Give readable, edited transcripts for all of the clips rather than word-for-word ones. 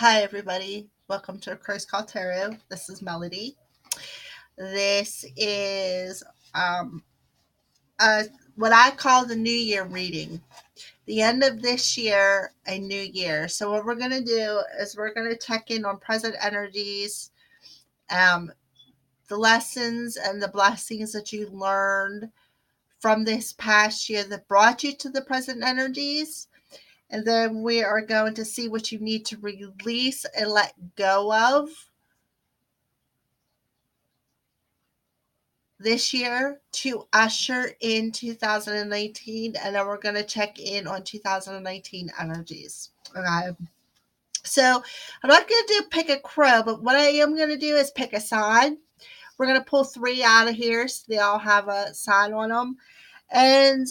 Hi, everybody. Welcome to Aquarius Call Tarot. This is Melody. This is um, a, what I call the New Year reading. The end of this year, a new year. So, what we're going to do is we're going to check in on present energies, um, the lessons and the blessings that you learned from this past year that brought you to the present energies. And then we are going to see what you need to release and let go of this year to usher in 2019, and then we're going to check in on 2019 energies. Okay. So I'm not going to do pick a crow, but what I am going to do is pick a sign. We're going to pull three out of here so they all have a sign on them. And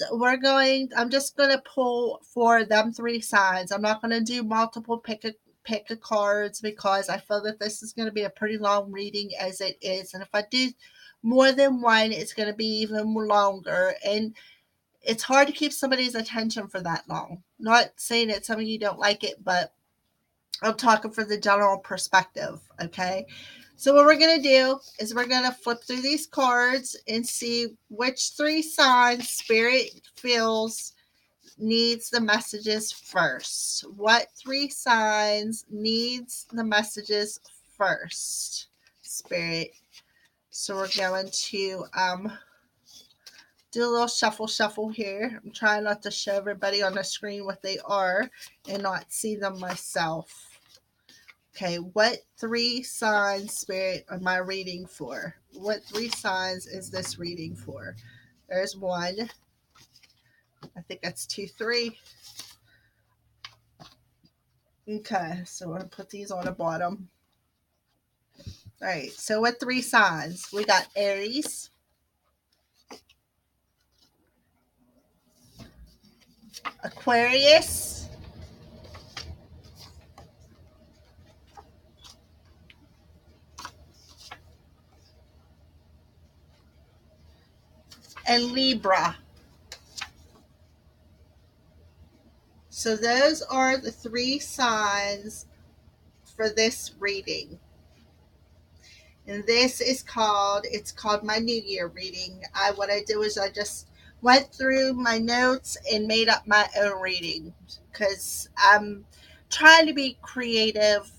I'm just going to pull for them three signs. I'm not going to do multiple pick a cards because I feel that this is going to be a pretty long reading as it is. And if I do more than one, it's going to be even longer. And it's hard to keep somebody's attention for that long. Not saying that some of you don't like it, but I'm talking for the general perspective. Okay. So what we're going to do is we're going to flip through these cards and see which three signs Spirit feels needs the messages first. What three signs needs the messages first, Spirit? So we're going to do a little shuffle here. I'm trying not to show everybody on the screen what they are and not see them myself. Okay, what three signs, Spirit, am I reading for? What three signs is this reading for? There's one. I think that's 2, 3. Okay, so we're going to put these on the bottom. All right, so what three signs? We got Aries, Aquarius, and Libra. So those are the three signs for this reading. And it's called my New Year reading. What I did was I just went through my notes and made up my own reading because I'm trying to be creative,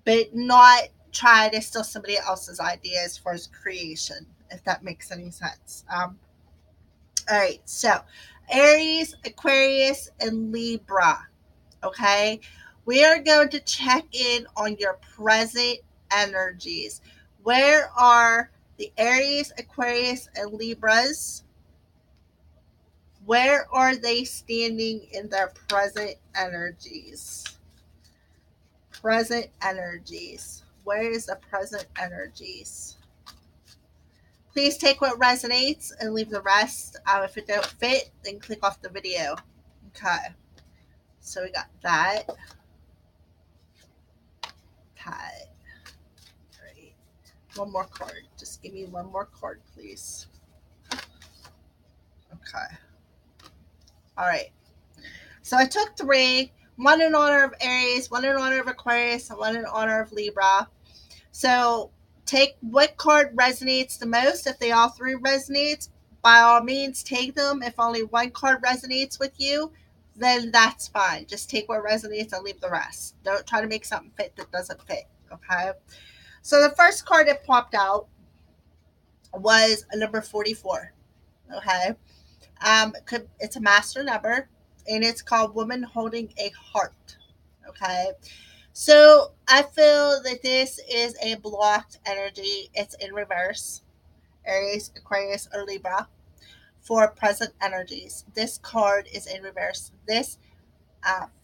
but not try to steal somebody else's idea as far as creation, if that makes any sense. All right, so Aries, Aquarius, and Libra. Okay, we are going to check in on your present energies. Where are the Aries, Aquarius, and Libras? Where are they standing in their present energies? Present energies. Where is the present energies? Please take what resonates and leave the rest. If it don't fit, then click off the video. Okay. So we got that. That. Right. One more card. Just give me one more card, please. Okay. All right. So I took three. One in honor of Aries, one in honor of Aquarius, and one in honor of Libra. So take what card resonates the most. If they all three resonates, by all means take them. If only one card resonates with you, then that's fine. Just take what resonates and leave the rest. Don't try to make something fit that doesn't fit. Okay. So the first card that popped out was a number 44. Okay. It's a master number and it's called Woman Holding a Heart. Okay. So I feel that this is a blocked energy. It's in reverse. Aries, Aquarius, or Libra for present energies. This card is in reverse. This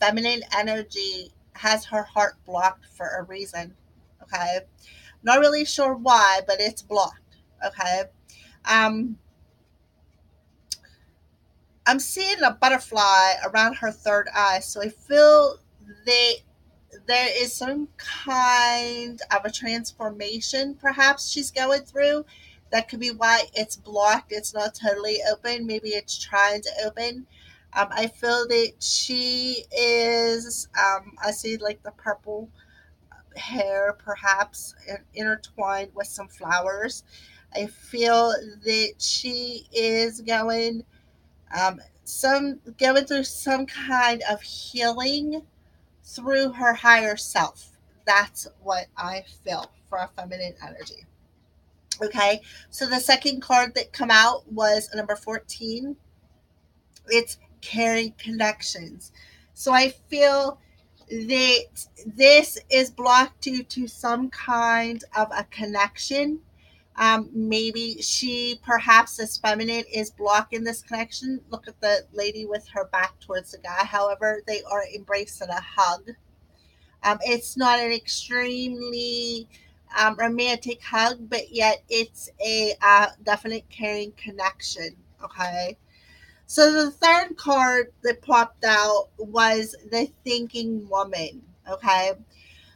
feminine energy has her heart blocked for a reason. Okay. Not really sure why, but it's blocked. Okay. Um, I'm seeing a butterfly around her third eye, so I feel that there is some kind of a transformation perhaps she's going through. That could be why it's blocked. It's not totally open. Maybe it's trying to open. I feel that she is, I see like the purple hair perhaps intertwined with some flowers. I feel that she is going through some kind of healing through her higher self. That's what I feel for a feminine energy. Okay, so the second card that come out was number 14. It's carrying connections. So I feel that this is blocked due to some kind of a connection. Maybe she, perhaps this feminine, is blocking this connection. Look at the lady with her back towards the guy. However, they are embracing a hug. It's not an extremely romantic hug, but yet it's a definite caring connection. Okay. So the third card that popped out was the thinking woman. Okay.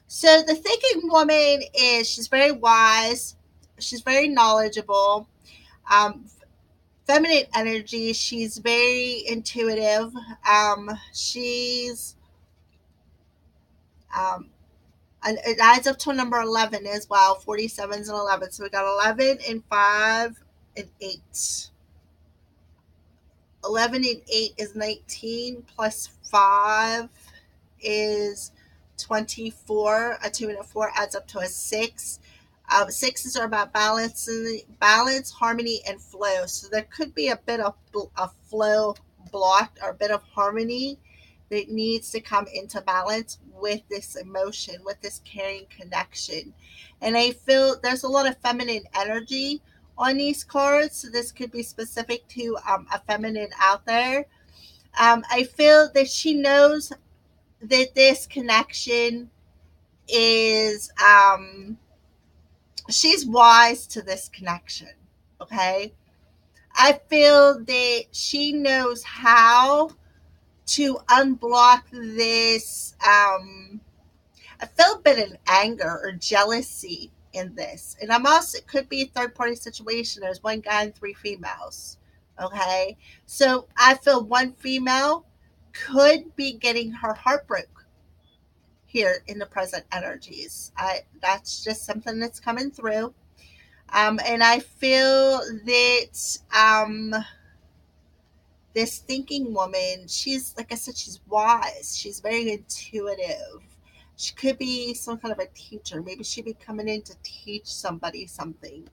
So the thinking woman is, she's very wise, she's very knowledgeable, um, feminine energy, she's very intuitive, she's um, and it adds up to a number 11 as well. 47s and 11. So we got 11 and 5 and 8. 11 and 8 is 19 plus 5 is 24. A 2 and a 4 adds up to a 6. Sixes are about balance, harmony, and flow. So there could be a bit of a flow blocked, or a bit of harmony that needs to come into balance with this emotion, with this caring connection. And I feel there's a lot of feminine energy on these cards. So this could be specific to a feminine out there. I feel that she knows that this connection is, she's wise to this connection. Okay. I feel that she knows how to unblock this. I feel a bit of anger or jealousy in this. And I'm also, it could be a third party situation. There's one guy and three females. Okay. So I feel one female could be getting her heart broke here in the present energies. That's just something that's coming through. And I feel that this thinking woman, she's, like I said, she's wise. She's very intuitive. She could be some kind of a teacher. Maybe she'd be coming in to teach somebody something.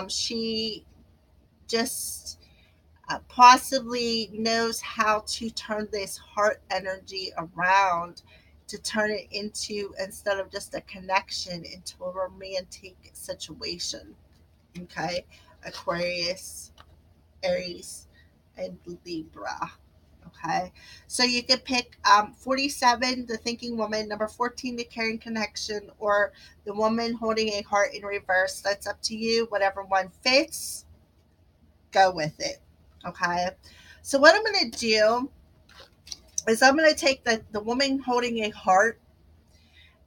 She just possibly knows how to turn this heart energy around, to turn it into, instead of just a connection, into a romantic situation. Okay. Aquarius, Aries, and Libra. Okay. So you could pick 47, the thinking woman, number 14, the caring connection, or the woman holding a heart in reverse. That's up to you. Whatever one fits, go with it. Okay. So what I'm going to do is I'm going to take the woman holding a heart,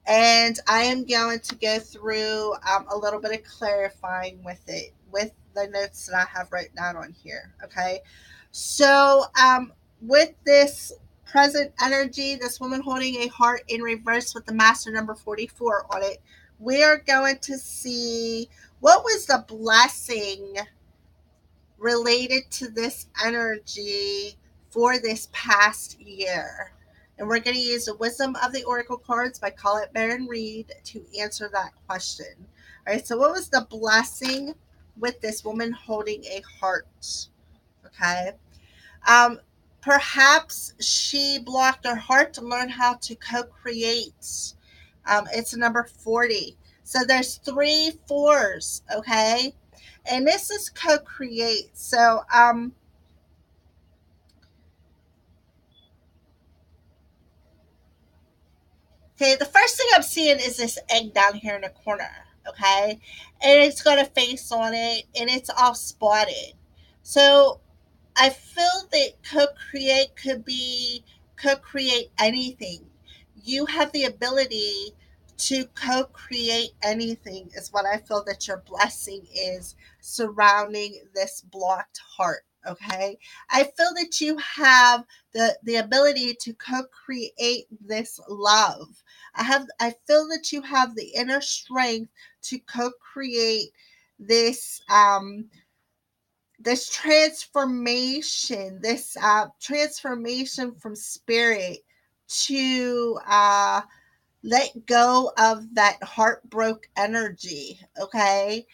and I am going to go through a little bit of clarifying with it, with the notes that I have written down on here. Okay. So with this present energy, this woman holding a heart in reverse with the master number 44 on it, we are going to see what was the blessing related to this energy for this past year. And we're going to use the Wisdom of the Oracle cards by Colette Baron Reed to answer that question. All right, so what was the blessing with this woman holding a heart? Okay. Um, Perhaps she blocked her heart to learn how to co-create. It's number 40. So there's 3 4s, okay? And this is co-create. So okay, the first thing I'm seeing is this egg down here in the corner, okay? And it's got a face on it and it's all spotted. So I feel that co-create could be co-create anything. You have the ability to co-create anything, is what I feel that your blessing is surrounding this blocked heart. Okay. I feel that you have the ability to co-create this love. I feel that you have the inner strength to co-create this this transformation, this transformation from spirit to let go of that heartbroken energy. Okay.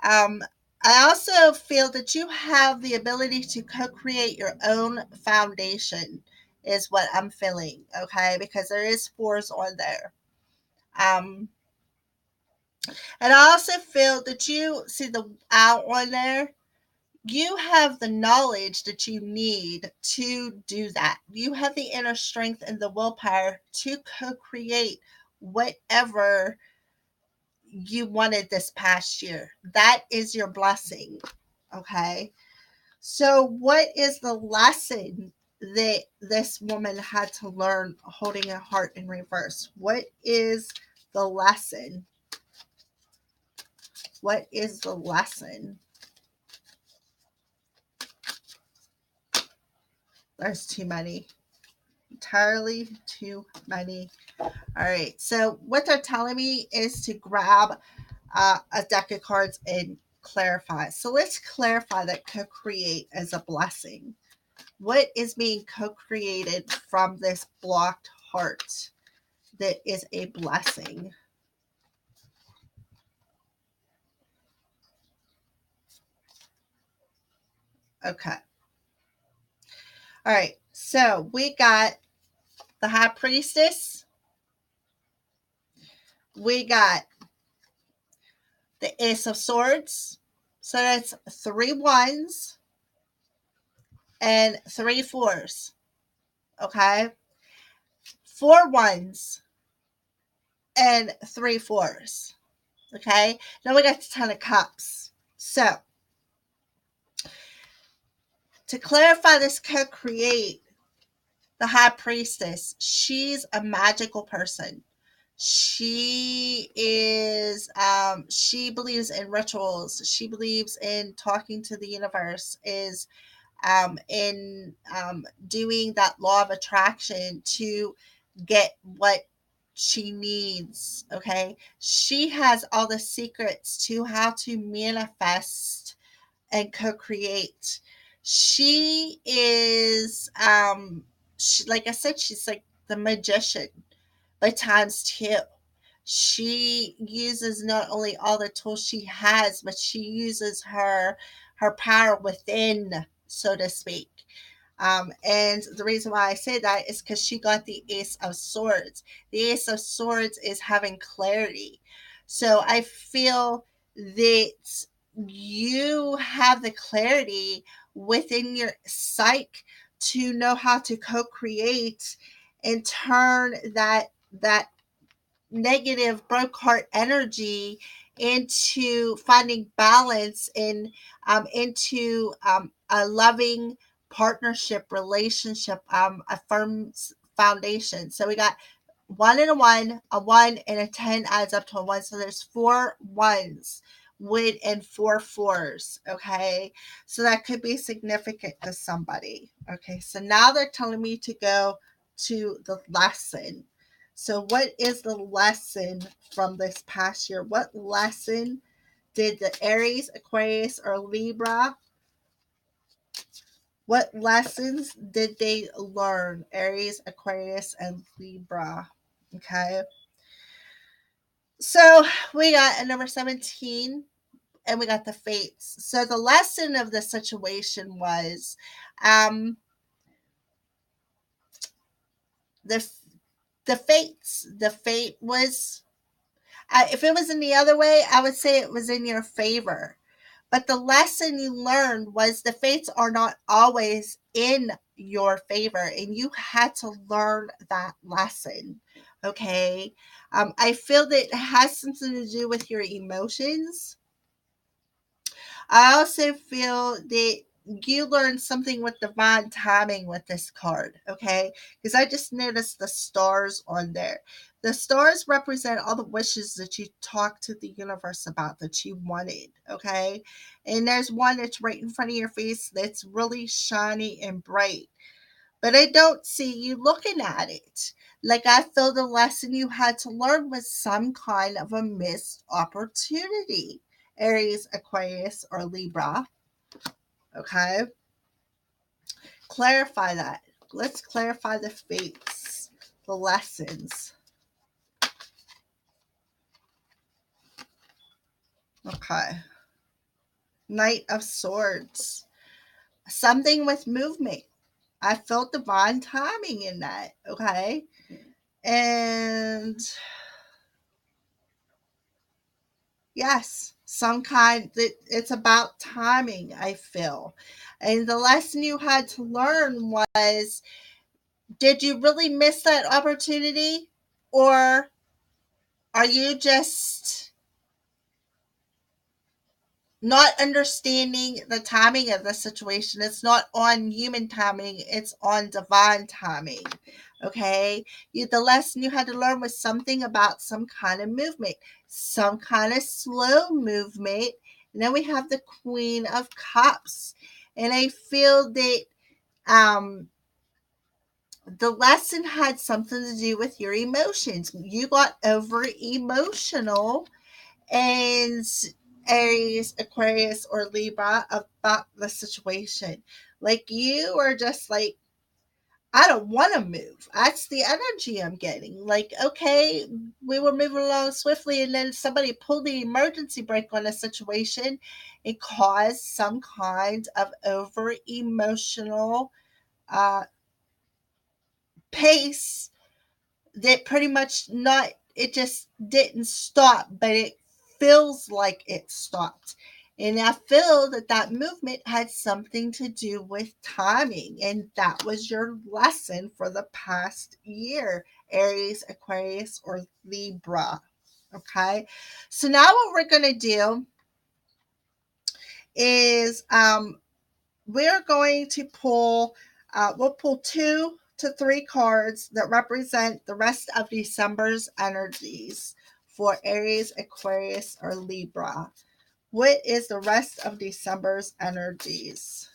um I also feel that you have the ability to co-create your own foundation, is what I'm feeling. Okay, because there is fours on there. um and I also feel that you see the out on there. You have the knowledge that you need to do that. You have the inner strength and the willpower to co-create whatever you wanted this past year. That is your blessing. Okay. So, what is the lesson that this woman had to learn holding a heart in reverse? What is the lesson? What is the lesson? There's too many. Entirely too many. All right. So, what they're telling me is to grab a deck of cards and clarify. So, let's clarify that co create as a blessing. What is being co created from this blocked heart that is a blessing? Okay. All right. So, we got the High Priestess. We got the Ace of Swords. So, that's 3 1s and 3 4s. Okay. 4 1s and 3 4s. Okay. Now we got the Ten of Cups. So to clarify this co-create, the High Priestess, she's a magical person. She believes in rituals. She believes in talking to the universe, is in doing that law of attraction to get what she needs. Okay. She has all the secrets to how to manifest and co-create. She is like I said, she's like the magician by times two. She uses not only all the tools she has, but she uses her power within, so to speak. And the reason why I say that is because she got the Ace of Swords. The Ace of Swords is having clarity. So I feel that you have the clarity within your psyche to know how to co-create and turn that negative broke heart energy into finding balance in into a loving partnership relationship, a firm foundation. So we got 1 and a 1 and a 10 adds up to a 1. So there's 4 1s with and 4 4s. Okay. So that could be significant to somebody. Okay. So now they're telling me to go to the lesson. So, what is the lesson from this past year? What lesson did the Aries, Aquarius, or Libra? What lessons did they learn? Aries, Aquarius, and Libra. Okay. So, we got a number 17 and we got the fates. So, the lesson of the situation was um, the, the fates. The fate was, if it was in the other way, I would say it was in your favor. But the lesson you learned was the fates are not always in your favor, and you had to learn that lesson. Okay. I feel that it has something to do with your emotions. I also feel that you learn something with divine timing with this card, okay? Because I just noticed the stars on there. The stars represent all the wishes that you talked to the universe about that you wanted, okay? And there's one that's right in front of your face that's really shiny and bright. But I don't see you looking at it. Like I feel the lesson you had to learn was some kind of a missed opportunity. Aries, Aquarius, or Libra. Okay. Clarify that. Let's clarify the fates, the lessons. Okay. Knight of Swords. Something with movement. I felt divine timing in that. Okay. And yes, some kind that it's about timing, I feel. And the lesson you had to learn was, did you really miss that opportunity? Or are you just not understanding the timing of the situation? It's not on human timing, it's on divine timing. Okay, the lesson you had to learn was something about some kind of movement, some kind of slow movement. And then we have the Queen of Cups, and I feel that um the lesson had something to do with your emotions. You got over emotional, and Aries, Aquarius, or Libra about the situation. Like you are just like, I don't want to move. That's the energy I'm getting. Like, okay, we were moving along swiftly, and then somebody pulled the emergency brake on a situation and caused some kind of over emotional uh, pace that pretty much not, it just didn't stop, but it feels like it stopped. And I feel that that movement had something to do with timing, and that was your lesson for the past year, Aries, Aquarius, or Libra. Okay, so now what we're going to do is we're going to pull, we'll pull 2 to 3 cards that represent the rest of December's energies for Aries, Aquarius, or Libra. What is the rest of December's energies?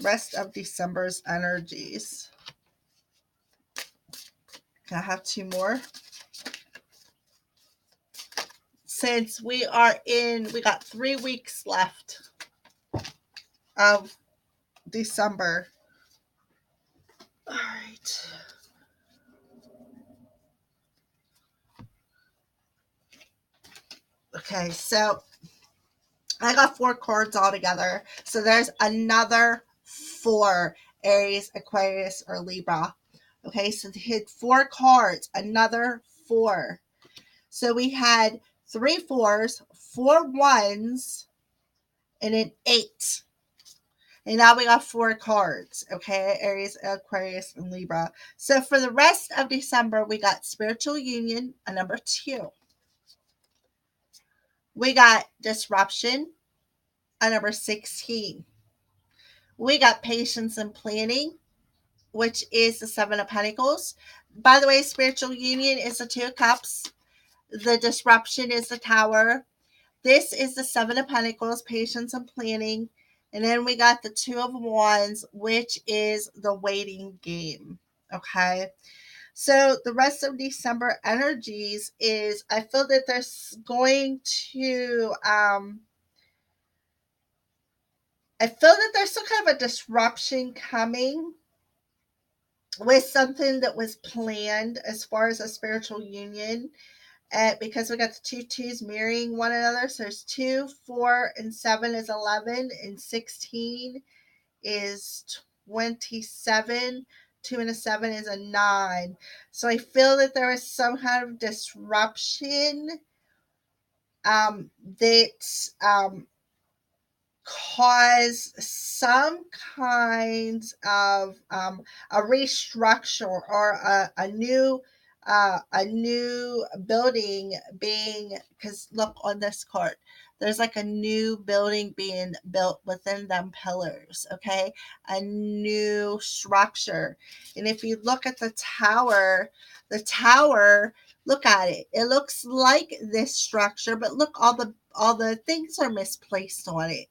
Rest of December's energies. Can I have 2 more? Since we got 3 weeks left of December. All right. Okay, so I got 4 cards altogether. So there's another 4, Aries, Aquarius, or Libra. Okay, so they hit 4 cards, another 4. So we had 3 fours, 4 ones, and an 8. And now we got 4 cards, okay? Aries, Aquarius, and Libra. So for the rest of December, we got Spiritual Union, a number 2. We got Disruption, a number 16. We got Patience and Planning, which is the 7 of Pentacles. By the way, Spiritual Union is the 2 of Cups. The Disruption is the Tower. This is the 7 of Pentacles, Patience and Planning. And then we got the 2 of Wands, which is the Waiting Game. Okay. So the rest of December energies is, I feel that there's going to, I feel that there's some kind of a disruption coming with something that was planned as far as a spiritual union. Because we got the 2 2s mirroring one another. So there's 2, 4, and 7 is 11, and 16 is 27. 2 and a 7 is a 9. So I feel that there is some kind of disruption that cause some kind of a restructure or a new a new building being, because look on this card, there's like a new building being built within them pillars, okay? A new structure. And if you look at the tower, look at it. It looks like this structure, but look, all the things are misplaced on it.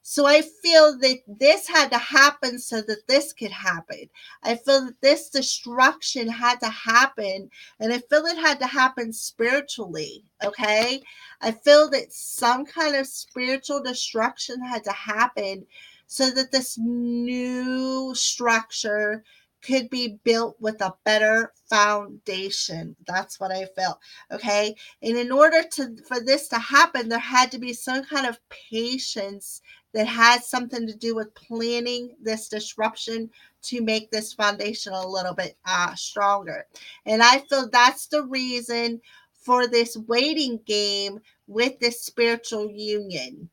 So I feel that this had to happen so that this could happen. I feel that this destruction had to happen, and I feel it had to happen spiritually. Okay. I feel that some kind of spiritual destruction had to happen so that this new structure could be built with a better foundation. That's what I felt. Okay. And in order for this to happen, there had to be some kind of patience that had something to do with planning this disruption to make this foundation a little bit stronger. And I feel that's the reason for this waiting game with this spiritual union.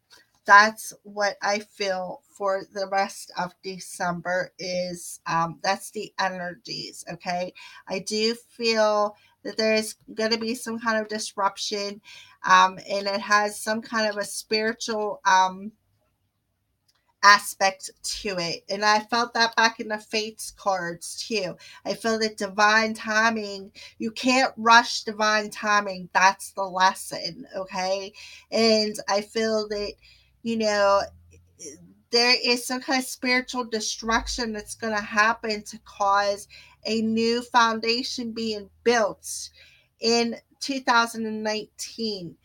That's what I feel for the rest of December is that's the energies. Okay. I do feel that there's going to be some kind of disruption, and it has some kind of a spiritual aspect to it. And I felt that back in the fates cards too. I feel that divine timing, you can't rush divine timing. That's the lesson, okay? And I feel that, you know, there is some kind of spiritual destruction that's going to happen to cause a new foundation being built in 2019.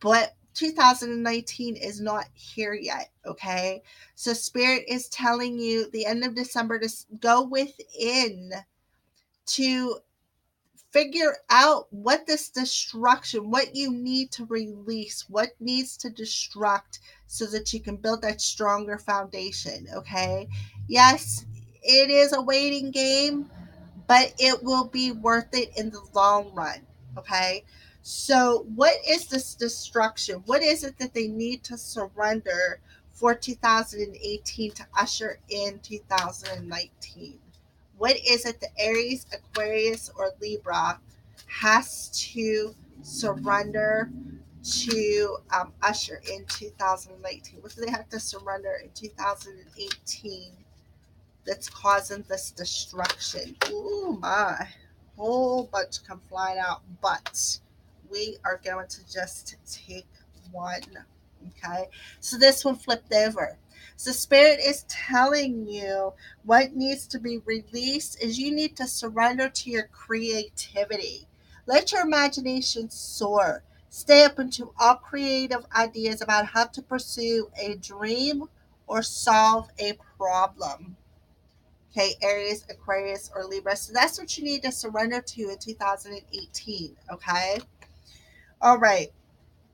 But 2019 is not here yet, okay? So Spirit is telling you the end of December to go within to figure out what this destruction, what you need to release, what needs to destruct so that you can build that stronger foundation, okay? Yes, it is a waiting game, but it will be worth it in the long run, okay? So, what is this destruction? What is it that they need to surrender for 2018 to usher in 2019? What is it that Aries, Aquarius, or Libra has to surrender to usher in 2019? What do they have to surrender in 2018 that's causing this destruction? Ooh, my. Whole bunch come flying out, but we are going to just take one. Okay, so this one flipped over. So Spirit is telling you what needs to be released is you need to surrender to your creativity. Let your imagination soar. Stay open to all creative ideas about how to pursue a dream or solve a problem. Okay, Aries, Aquarius, or Libra. So that's what you need to surrender to in 2018. Okay. All right.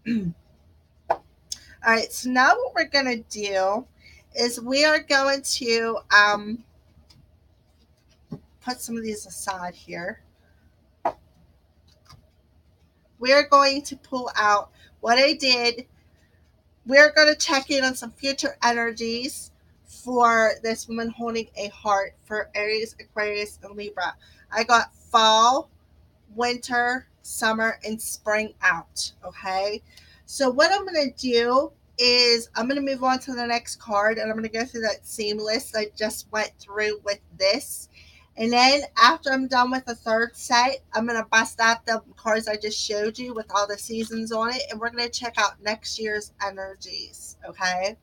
All right, so now what we're going to do is we are going to put some of these aside here. We're going to pull out what I did. We're going to check in on some future energies for this woman holding a heart for Aries, Aquarius, and Libra. I got fall, winter, summer, and spring out. Okay. So what I'm going to do is I'm going to move on to the next card, and I'm going to go through that same list I just went through with this. And then after I'm done with the third set, I'm going to bust out the cards I just showed you with all the seasons on it. And we're going to check out next year's energies. Okay.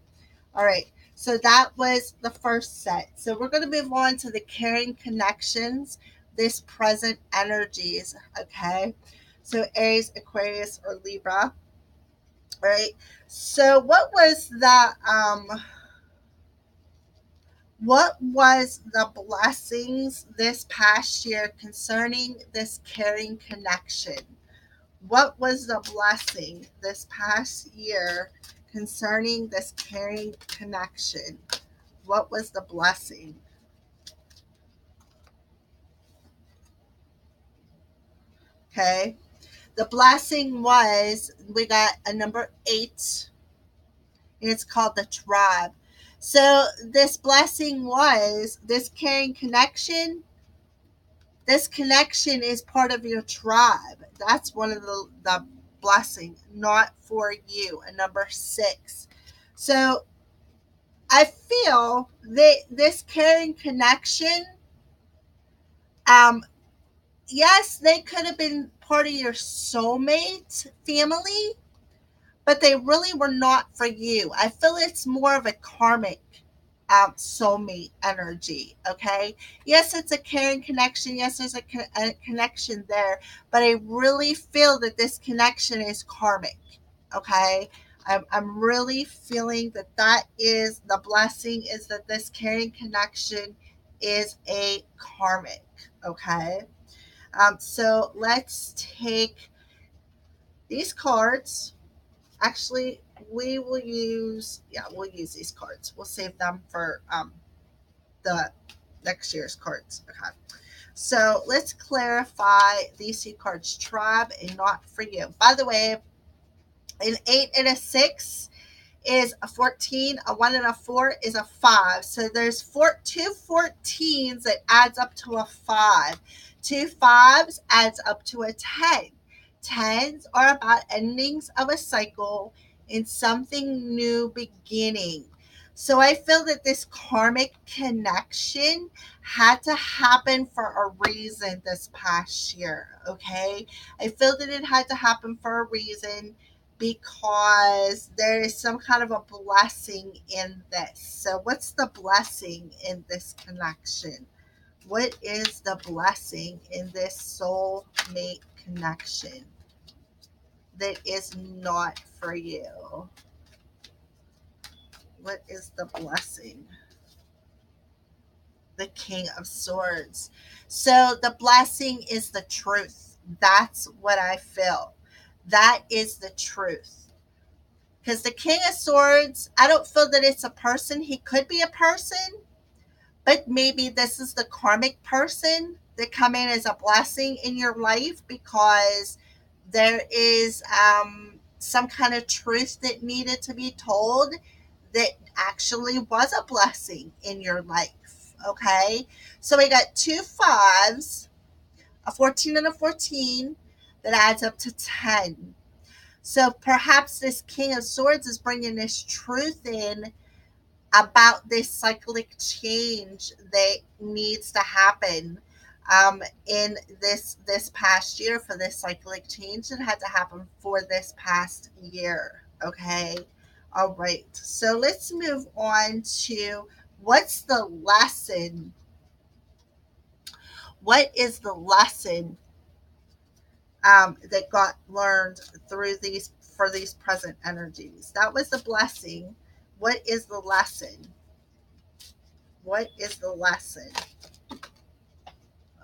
All right. So that was the first set. So we're going to move on to the caring connections, this present energies. Okay. So Aries, Aquarius, or Libra. All right. So what was the blessings this past year concerning this caring connection? What was the blessing this past year concerning this caring connection? What was the blessing? Okay. The blessing was we got a number 8, and it's called the tribe. So this blessing was this caring connection This connection is part of your tribe. That's one of the blessing, not for you. And number 6. So I feel that this caring connection, um, yes, they could have been part of your soulmate family, but they really were not for you. I feel it's more of a karmic soulmate energy. Okay. Yes, it's a caring connection. Yes, there's a connection there, but I really feel that this connection is karmic. Okay. I'm really feeling that that is the blessing, is that this caring connection is a karmic. Okay. So let's take these cards. Actually, we'll use these cards. We'll save them for the next year's cards. Okay. So let's clarify these 2 cards, tribe and not for you. By the way, an 8 and a 6 is a 14, a 1 and a 4 is a 5. So there's 2 14s that adds up to a 5. 2 5s adds up to a 10. 10s are about endings of a cycle and something new beginning. So I feel that this karmic connection had to happen for a reason this past year, okay? I feel that it had to happen for a reason because there is some kind of a blessing in this. So what's the blessing in this connection? What is the blessing in this soulmate connection that is not for you? What is the blessing? The King of Swords. So the blessing is the truth. That's what I feel. That is the truth. Because the King of Swords, I don't feel that it's a person. He could be a person, but maybe this is the karmic person that come in as a blessing in your life because there is some kind of truth that needed to be told that actually was a blessing in your life. Okay, so we got 2 5s, a 14 and a 14, that adds up to 10. So perhaps this King of Swords is bringing this truth in about this cyclic change that needs to happen in this past year. For this cyclic change that had to happen for this past year. Okay. All right. So let's move on to what's the lesson. What is the lesson that got learned through these for these present energies? That was the blessing. What is the lesson? What is the lesson?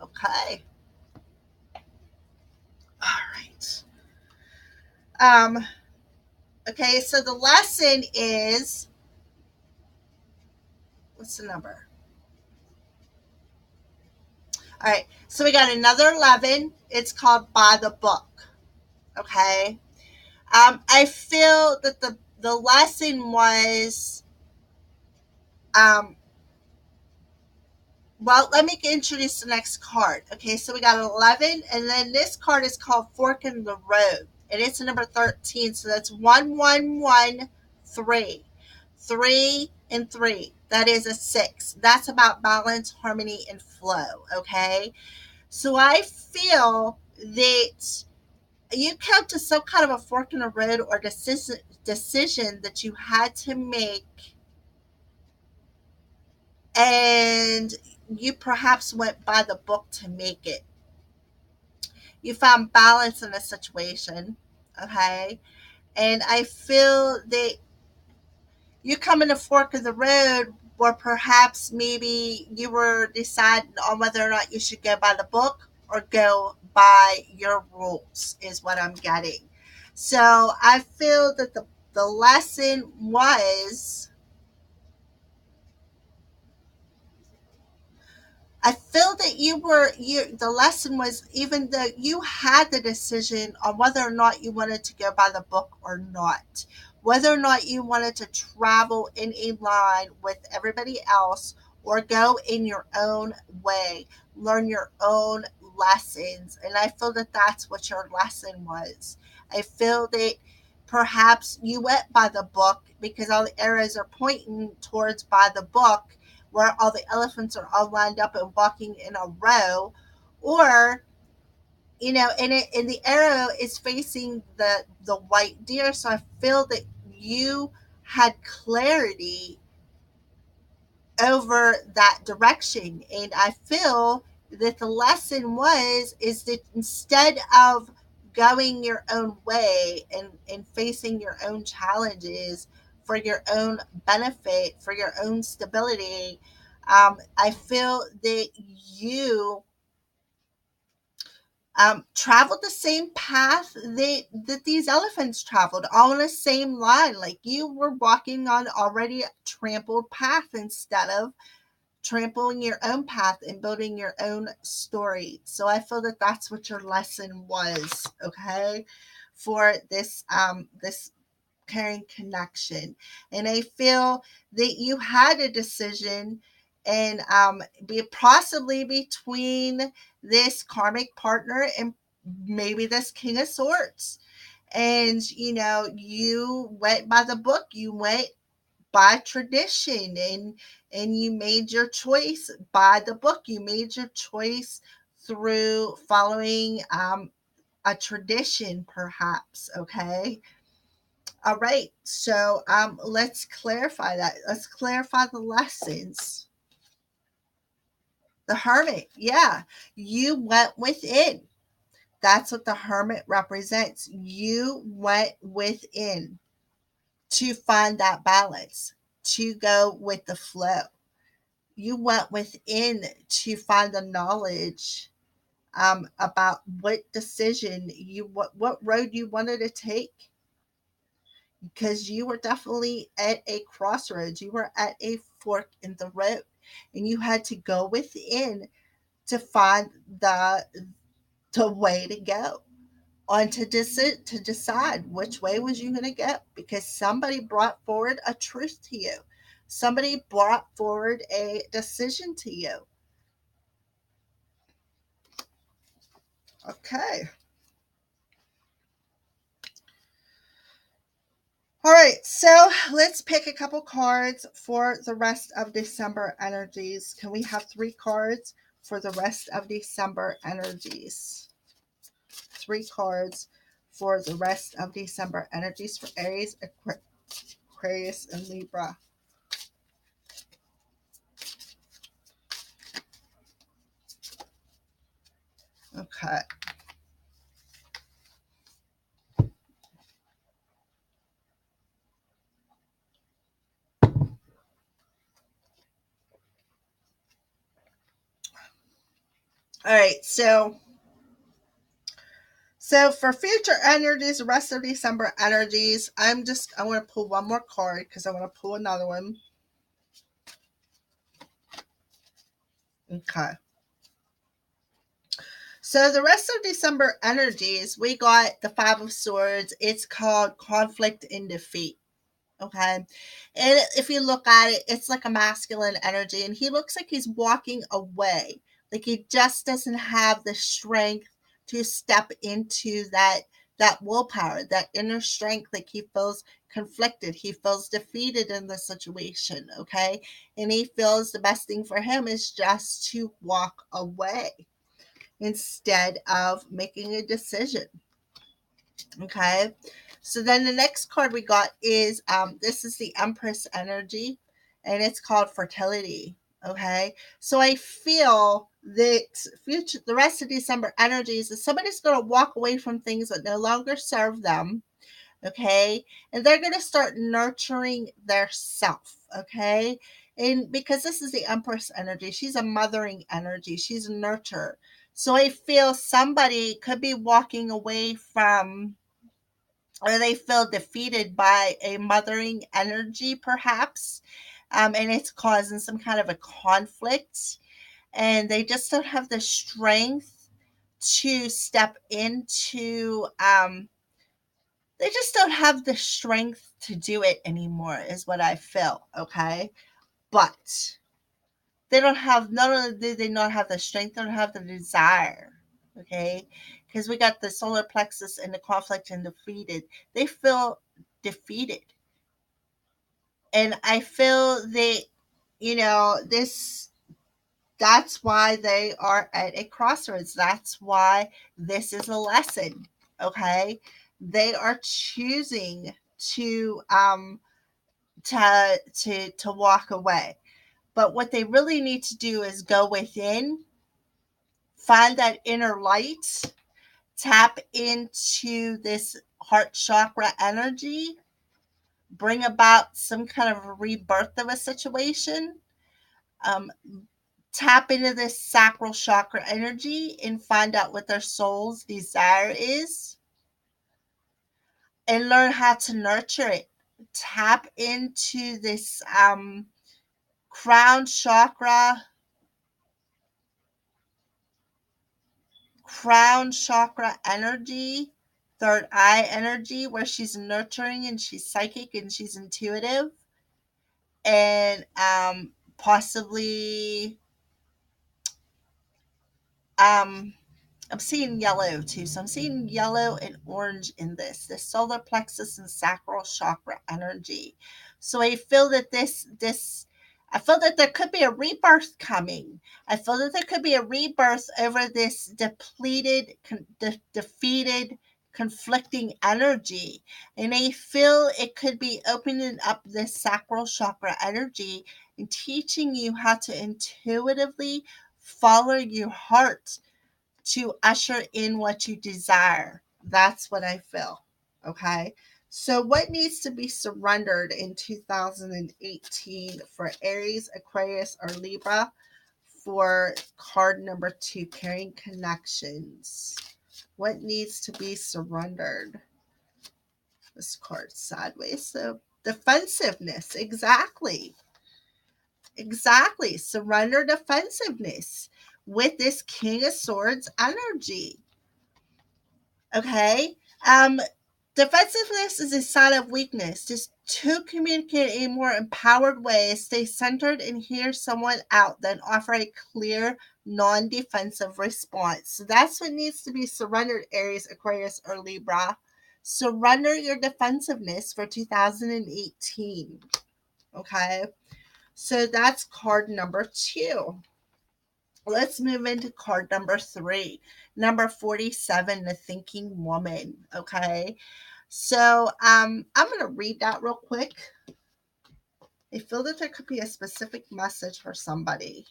Okay. All right. Um, okay, so the lesson is, what's the number? All right, so we got another 11. It's called By the Book. Okay. I feel that the lesson was, um, well, let me introduce the next card. Okay, so we got 11, and then this card is called Fork in the Road, and it's number 13. So that's 1113. 3 and 3. That is a 6. That's about balance, harmony, and flow. Okay, so I feel that you come to some kind of a fork in the road or decision that you had to make, and you perhaps went by the book to make it. You found balance in a situation, okay? And I feel that you come in a fork of the road where perhaps maybe you were deciding on whether or not you should go by the book or go by your rules, is what I'm getting. So I feel that the lesson was, I feel that the lesson was, even though you had the decision on whether or not you wanted to go by the book or not, whether or not you wanted to travel in a line with everybody else or go in your own way, learn your own lessons. And I feel that that's what your lesson was. I feel that perhaps you went by the book because all the arrows are pointing towards by the book, where all the elephants are all lined up and walking in a row, or and the arrow is facing the white deer. So I feel that you had clarity over that direction. And I feel that the lesson is that instead of going your own way and facing your own challenges for your own benefit, for your own stability, I feel that you traveled the same path that these elephants traveled, all on the same line. Like you were walking on already trampled path instead of trampling your own path and building your own story. So I feel that that's what your lesson was, okay, for this caring connection. And I feel that you had a decision, and be possibly between this karmic partner and maybe this King of Swords. And you went by the book, you went by tradition, and you made your choice by the book, you made your choice through following a tradition, perhaps. Okay. All right. So let's clarify that. Let's clarify the lessons. The hermit. Yeah. You went within. That's what the hermit represents. You went within to find that balance, to go with the flow. You went within to find the knowledge about what decision what road you wanted to take, because you were definitely at a crossroads. You were at a fork in the road, and you had to go within to find the way to go, on to decide which way was you going to go, because somebody brought forward a truth to you. Somebody brought forward a decision to you. Okay. All right, so let's pick a couple cards for the rest of December energies. Can we have 3 cards for the rest of December energies? 3 cards for the rest of December energies for Aries, Aquarius, and Libra. Okay. All right, so for future energies, the rest of December energies, I want to pull one more card because I want to pull another one. Okay. So the rest of December energies, we got the Five of Swords. It's called conflict and defeat. Okay. And if you look at it, it's like a masculine energy, and he looks like he's walking away. Like he just doesn't have the strength to step into that willpower, that inner strength. Like he feels conflicted. He feels defeated in the situation. Okay. And he feels the best thing for him is just to walk away instead of making a decision. Okay. So then the next card we got is this is the Empress energy, and it's called fertility. Okay. So I feel that future the rest of December energies is somebody's going to walk away from things that no longer serve them. Okay. And they're going to start nurturing their self. Okay. And because this is the Empress energy, she's a mothering energy, she's a nurturer. So I feel somebody could be walking away from, or they feel defeated by a mothering energy, perhaps. And it's causing some kind of a conflict. And they just don't have the strength to step into, they just don't have the strength to do it anymore, is what I feel. Okay. But They don't have, not only do they not have the strength, they don't have the desire. Okay? Because we got the solar plexus and the conflict and defeated. They feel defeated. And I feel they, this, that's why they are at a crossroads. That's why this is a lesson. Okay? They are choosing to walk away. But what they really need to do is go within, find that inner light, tap into this heart chakra energy, bring about some kind of a rebirth of a situation, um, tap into this sacral chakra energy and find out what their soul's desire is and learn how to nurture it. Tap into this crown chakra, energy, third eye energy, where she's nurturing and she's psychic and she's intuitive, and possibly um I'm seeing yellow too. So I'm seeing yellow and orange in this solar plexus and sacral chakra energy. So I feel that I feel that there could be a rebirth coming. I feel that there could be a rebirth over this depleted, defeated, conflicting energy. And I feel it could be opening up this sacral chakra energy and teaching you how to intuitively follow your heart to usher in what you desire. That's what I feel. Okay. So, what needs to be surrendered in 2018 for Aries, Aquarius, or Libra for card number 2, carrying connections? What needs to be surrendered? This card sideways. So, defensiveness. Exactly. Exactly. Surrender defensiveness with this King of Swords energy. Okay. Um, Defensiveness is a sign of weakness. Just to communicate in a more empowered way, stay centered and hear someone out, then offer a clear, non defensive response. So that's what needs to be surrendered, Aries, Aquarius, or Libra. Surrender your defensiveness for 2018. Okay. So that's card number 2. Let's move into card number 3. Number 47, the thinking woman. Okay. So I'm gonna read that real quick. I feel that there could be a specific message for somebody.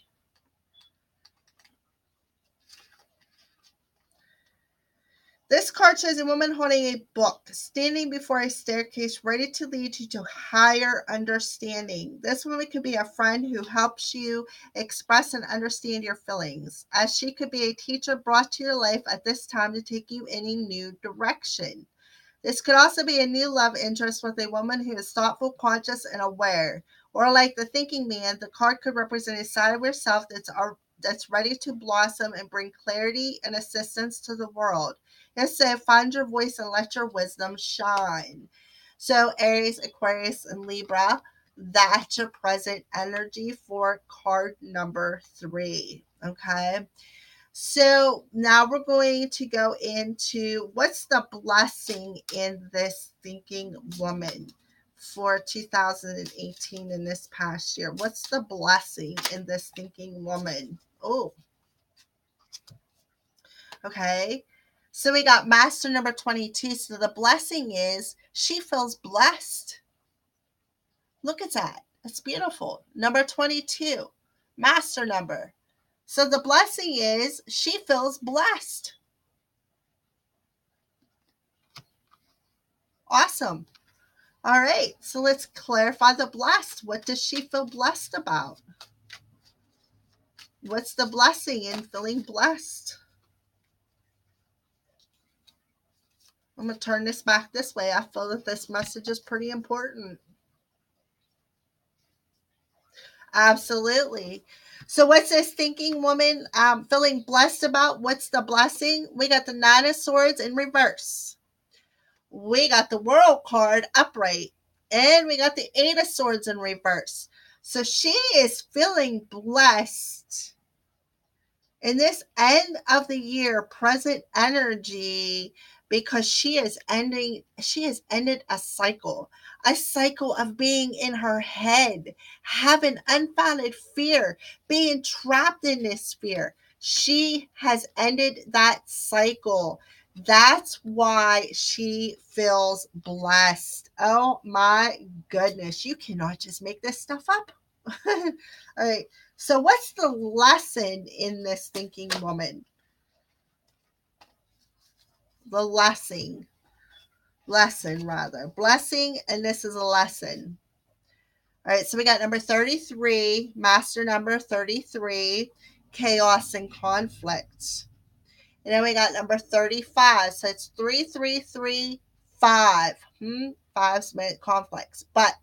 This card shows a woman holding a book, standing before a staircase ready to lead you to higher understanding. This woman could be a friend who helps you express and understand your feelings, as she could be a teacher brought to your life at this time to take you in a new direction. This could also be a new love interest with a woman who is thoughtful, conscious, and aware. Or like the thinking man, the card could represent a side of yourself that's ready to blossom and bring clarity and assistance to the world. It said, find your voice and let your wisdom shine. So Aries, Aquarius, and Libra, that's your present energy for card number 3. Okay. So now we're going to go into what's the blessing in this thinking woman for 2018 in this past year. What's the blessing in this thinking woman? Oh, okay. So we got master number 22. So the blessing is she feels blessed. Look at that. It's beautiful. Number 22, master number. So the blessing is she feels blessed. Awesome. All right, so let's clarify the blessed. What does she feel blessed about? What's the blessing in feeling blessed? I'm going to turn this back this way. I feel that this message is pretty important. Absolutely. So, what's this thinking woman feeling blessed about? What's the blessing? We got the Nine of Swords in reverse. We got the World card upright. And we got the Eight of Swords in reverse. So she is feeling blessed in this end of the year present energy, because she has ended a cycle of being in her head, having unfounded fear, being trapped in this fear. She has ended that cycle. That's why she feels blessed. Oh my goodness, you cannot just make this stuff up. All right. So, what's the lesson in this thinking woman? The lesson rather. Blessing, and this is a lesson. All right. So, we got number 33, master number 33, chaos and conflict. And then we got number 35. So, it's 3335. Five's meant conflicts. But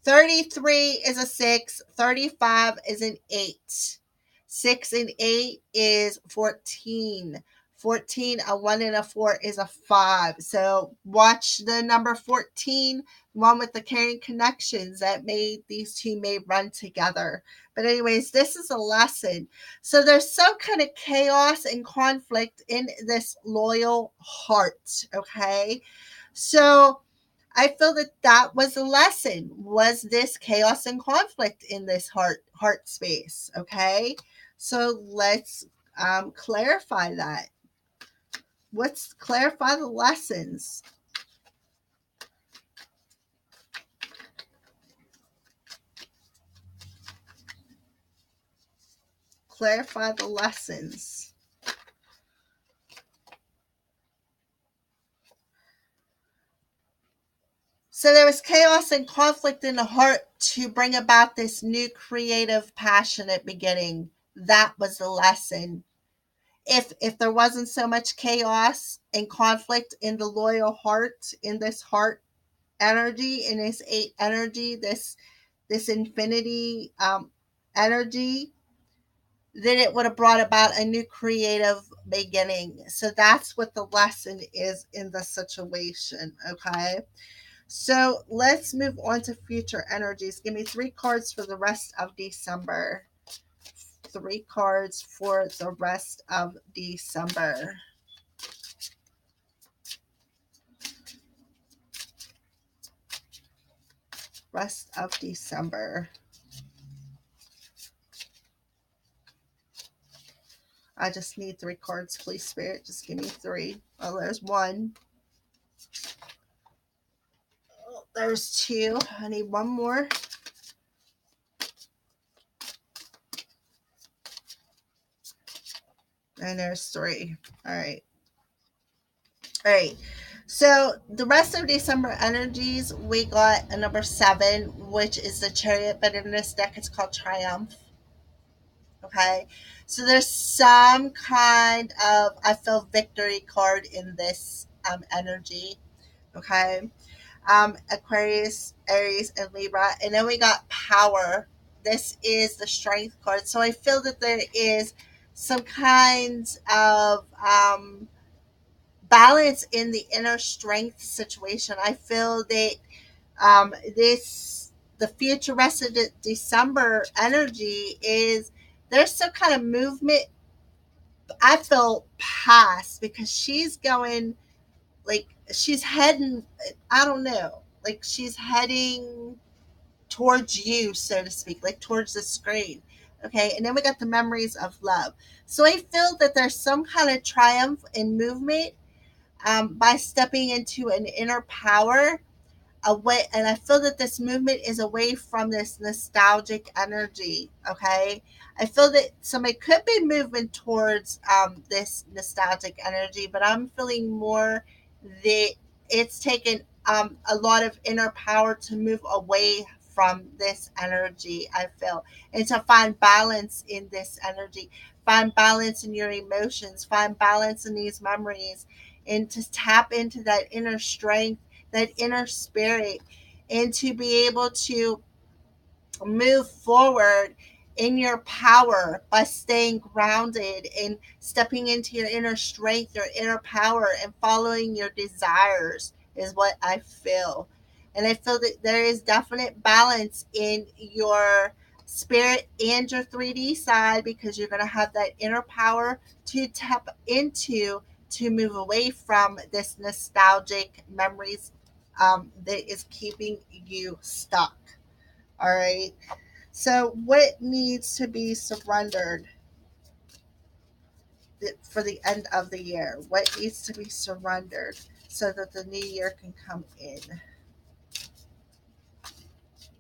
33 is a 6, 35 is an 8. 6 and 8 is 14. 14, a 1 and a 4 is a 5. So watch the number 14, one with the carrying connections that made these two may run together. But anyways, this is a lesson. So there's some kind of chaos and conflict in this loyal heart, okay? So I feel that that was a lesson. Was this chaos and conflict in this heart space? Okay, so let's clarify that. Let's clarify the lessons. Clarify the lessons. So there was chaos and conflict in the heart to bring about this new creative, passionate beginning. That was the lesson. If there wasn't so much chaos and conflict in the loyal heart, in this heart energy, in this 8 energy, this infinity energy, then it would have brought about a new creative beginning. So that's what the lesson is in the situation. Okay. So let's move on to future energies. Give me 3 cards for the rest of December. 3 cards for the rest of December. Rest of December. I just need 3 cards, please, Spirit. Just give me 3. Oh, there's 1. Oh, there's 2. I need 1 more. And there's 3. All right. All right. So the rest of December energies, we got a number 7, which is the Chariot, but in this deck it's called Triumph. Okay. So there's some kind of, I feel, victory card in this energy. Okay. Aquarius, Aries, and Libra. And then we got Power. This is the Strength card. So I feel that there is some kinds of balance in the inner strength situation. I feel that the future rest of the December energy is, there's some kind of movement. I feel past, because she's going, like, she's heading, I don't know, like she's heading towards you, so to speak, like towards the screen. Okay, and then we got the memories of love. So I feel that there's some kind of triumph and movement by stepping into an inner power away, and I feel that this movement is away from this nostalgic energy. Okay, I feel that somebody could be moving towards this nostalgic energy, but I'm feeling more that it's taken a lot of inner power to move away from this energy. I feel, and to find balance in this energy, find balance in your emotions, find balance in these memories, and to tap into that inner strength, that inner spirit, and to be able to move forward in your power by staying grounded and stepping into your inner strength, your inner power, and following your desires is what I feel. And I feel that there is definite balance in your spirit and your 3D side, because you're going to have that inner power to tap into, to move away from this nostalgic memories that is keeping you stuck. All right. So, what needs to be surrendered for the end of the year? What needs to be surrendered so that the new year can come in?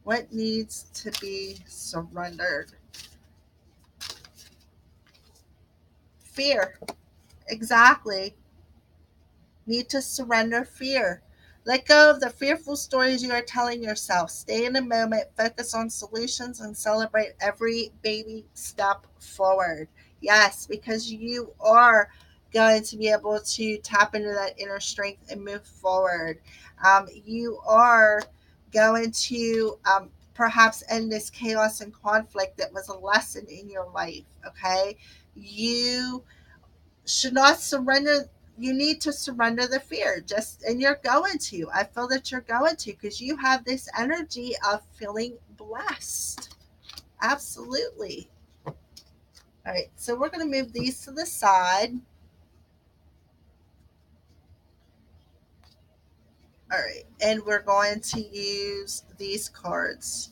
What needs to be surrendered? Fear. Exactly. Need to surrender fear. Let go of the fearful stories you are telling yourself. Stay in the moment, focus on solutions, and celebrate every baby step forward. Yes, because you are going to be able to tap into that inner strength and move forward. You are going to perhaps end this chaos and conflict that was a lesson in your life. Okay. You should not surrender. You need to surrender the fear, just, and you're going to, I feel that you're going to, because you have this energy of feeling blessed. Absolutely. All right, so we're going to move these to the side. All right, and we're going to use these cards.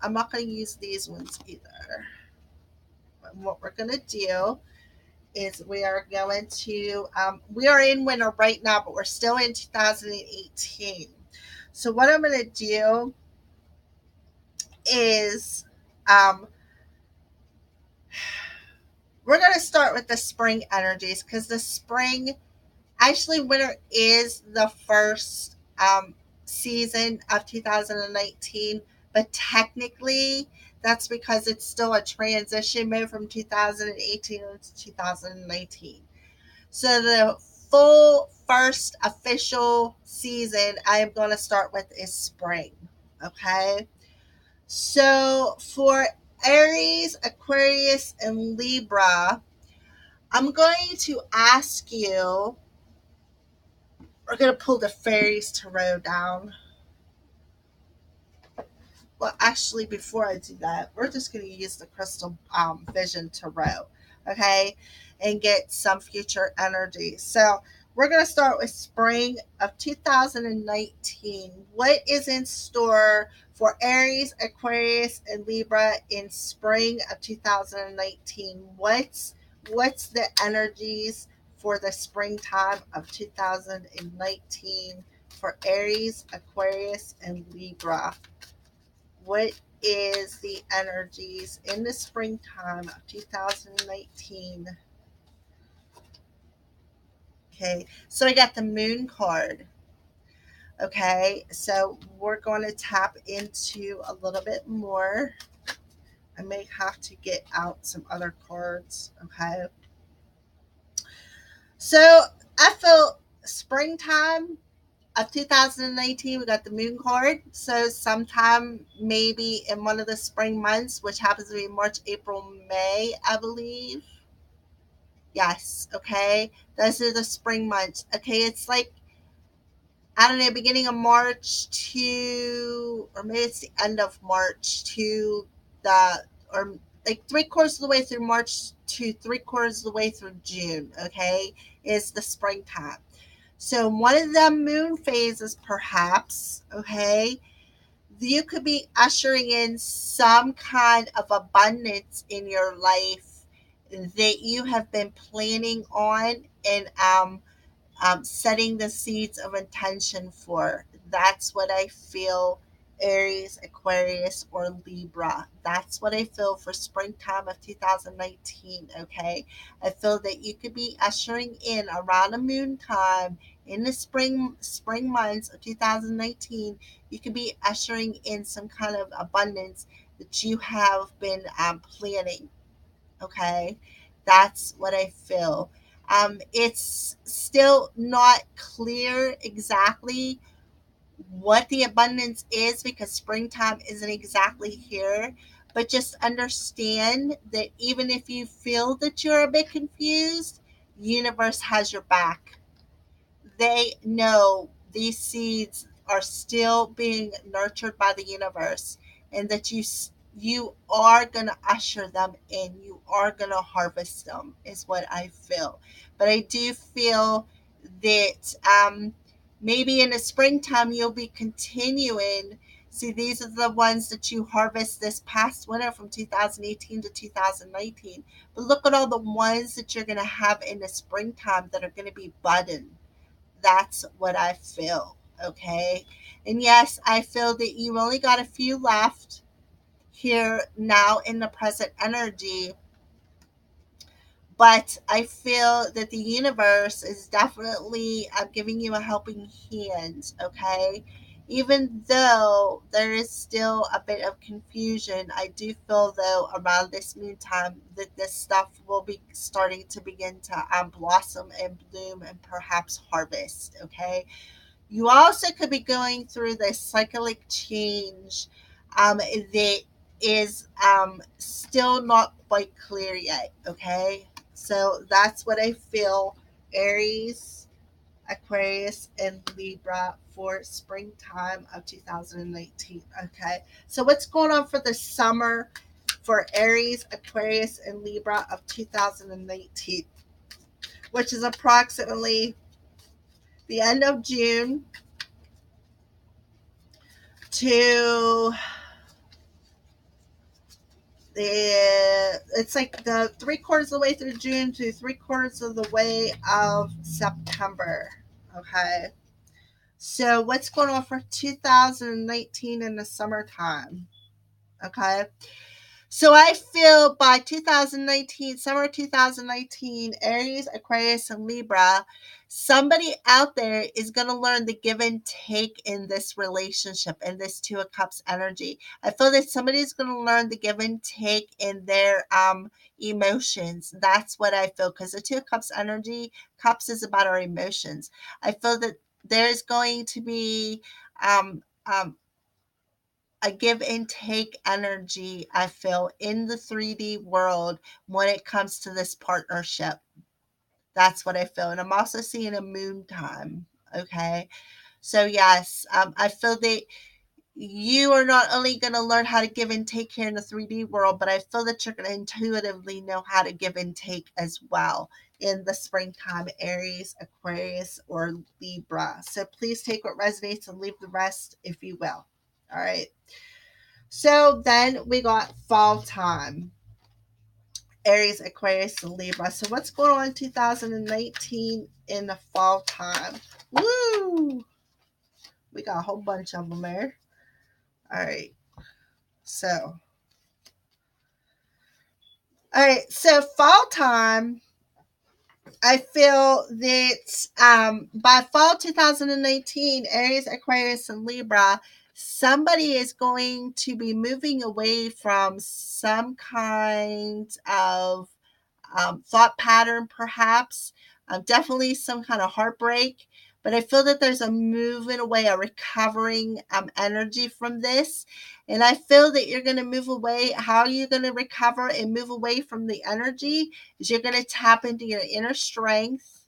I'm not going to use these ones either. But what we're going to do is we are going to we are in winter right now, but we're still in 2018. So what I'm going to do is um, we're going to start with the spring energies, because the spring, actually winter is the first season of 2019, but technically that's because it's still a transition move from 2018 to 2019. So the full first official season I am going to start with is spring. Okay. So for Aries, Aquarius, and Libra, I'm going to ask you, we're going to pull the fairies tarot down. Well, actually, before I do that, we're just going to use the crystal vision tarot, okay, and get some future energy. So we're going to start with spring of 2019. What is in store for Aries, Aquarius, and Libra in spring of 2019? What's the energies for the springtime of 2019 for Aries, Aquarius, and Libra? What is the energies in the springtime of 2019? Okay, so I got the moon card. Okay, so we're going to tap into a little bit more. I may have to get out some other cards. Okay, so I feel springtime of 2019, we got the moon card. So sometime maybe in one of the spring months, which happens to be March, April, May, I believe. Yes. Okay. Those are the spring months. Okay. It's like, I don't know, beginning of March to, or maybe it's the end of March to the, or like 3/4 of the way through March to 3/4 of the way through June. Okay. Is the springtime. So one of the moon phases, perhaps, okay, you could be ushering in some kind of abundance in your life that you have been planning on, and setting the seeds of intention for. That's what I feel, Aries, Aquarius, or Libra. That's what I feel for springtime of 2019. Okay. I feel that you could be ushering in around a moon time in the spring months of 2019. You could be ushering in some kind of abundance that you have been planning. Okay. That's what I feel. It's still not clear exactly what the abundance is, because springtime isn't exactly here. But just understand that even if you feel that you're a bit confused, universe has your back. They know these seeds are still being nurtured by the universe, and that you are going to usher them in. You are going to harvest them, is what I feel. But I do feel that maybe in the springtime you'll be continuing. See, these are the ones that you harvest this past winter from 2018 to 2019. But look at all the ones that you're going to have in the springtime that are going to be budding. That's what I feel. Okay. And yes, I feel that you only got a few left here now in the present energy, but I feel that the universe is definitely giving you a helping hand. Okay. Even though there is still a bit of confusion, I do feel though around this meantime that this stuff will be starting to begin to blossom and bloom and perhaps harvest. Okay. You also could be going through this cyclic change that is still not quite clear yet. Okay. So that's what I feel. Aries, Aquarius, and Libra for springtime of 2019. Okay. So what's going on for the summer for Aries, Aquarius, and Libra of 2019, which is approximately the end of June to it's like the 3/4 of the way through June to 3/4 of the way of September. Okay. So what's going on for 2019 in the summertime? Okay. So I feel by 2019, summer 2019, Aries, Aquarius, and Libra, somebody out there is going to learn the give and take in this relationship, in this Two of Cups energy. I feel that somebody is going to learn the give and take in their emotions. That's what I feel, because the Two of Cups energy, Cups is about our emotions. I feel that there's going to be a give and take energy, I feel, in the 3D world when it comes to this partnership. That's what I feel. And I'm also seeing a moon time. Okay. So, yes, I feel that you are not only going to learn how to give and take here in the 3D world, but I feel that you're going to intuitively know how to give and take as well in the springtime, Aries, Aquarius, or Libra. So please take what resonates and leave the rest if you will. All right. So then we got fall time, Aries, Aquarius, and Libra. So what's going on in 2019 in the fall time? Woo! We got a whole bunch of them there. All right. So, So fall time, I feel that by fall 2019, Aries, Aquarius, and Libra, somebody is going to be moving away from some kind of thought pattern, perhaps. Definitely some kind of heartbreak. But I feel that there's a moving away, a recovering energy from this. And I feel that you're going to move away. How are you going to recover and move away from the energy? Is you're going to tap into your inner strength,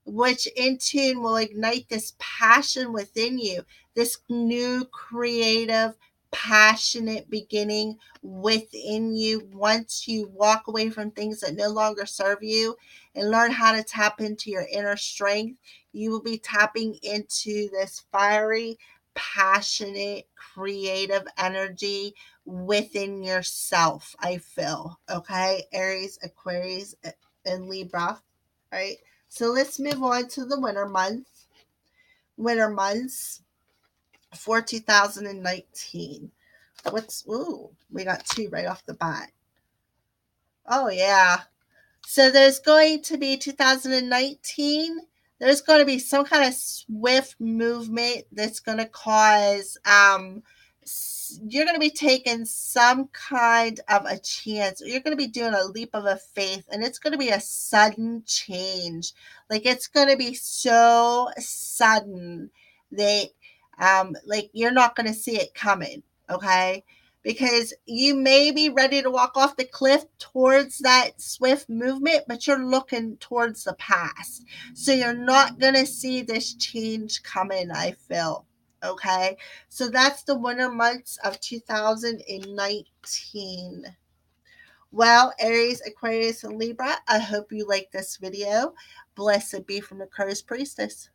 which in tune will ignite this passion within you, this new creative, passionate beginning within you. Once you walk away from things that no longer serve you and learn how to tap into your inner strength, you will be tapping into this fiery, passionate, creative energy within yourself, I feel. Okay, Aries, Aquarius, and Libra. All right. So let's move on to the winter month. Winter months for 2019. We got two right off the bat. Oh, yeah. So there's going to be 2019. There's going to be some kind of swift movement that's going to cause you're going to be taking some kind of a chance. You're going to be doing a leap of a faith, and it's going to be a sudden change. Like it's going to be so sudden that like you're not going to see it coming. Okay. Because you may be ready to walk off the cliff towards that swift movement, but you're looking towards the past. So you're not going to see this change coming, I feel. Okay, so that's the winter months of 2019. Well, Aries, Aquarius, and Libra, I hope you like this video. Blessed be from the Aquarius priestess.